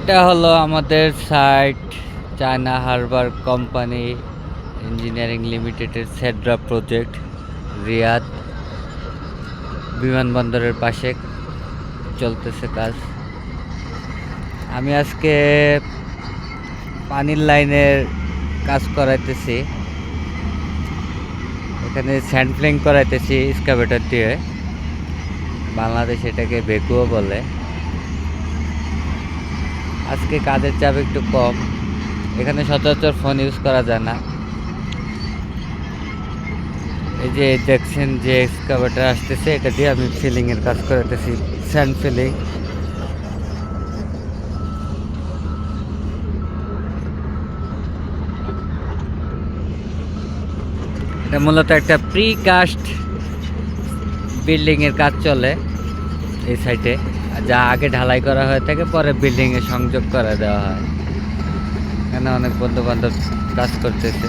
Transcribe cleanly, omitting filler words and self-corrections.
এটা হলো আমাদের site, China harbour company engineering লিমিটেডের সেড্রা প্রজেক্ট, রিয়াদ বিমানবন্দরের পাশে চলতেছে কাজ। আমি আজকে পানির লাইনের কাজ করাইতেছি, এখানে স্যান্ড ফ্লিং করাইতেছি এক্সকাভেটর দিয়ে, বাংলাদেশ এটাকে বেকুও বলে। আজকে কাজের চাপ একটু কম, এখানে সচরাচর ফোন ইউজ করা যায় না। এই যে দেখছেন যে এক্সকাভেটর আসতেছে, এটা দিয়ে আমি ফিলিংয়ের কাজ করাতেছি, স্যান্ড ফিলিং। এটা মূলত একটা প্রিকাস্ট বিল্ডিংয়ের কাজ চলে এই সাইটে, যা আগে ঢালাই করা হয়ে থাকে, পরে বিল্ডিংয়ে সংযোগ করে দেওয়া হয়। এখানে অনেক বন্ধু বান্ধব কাজ করতেছে।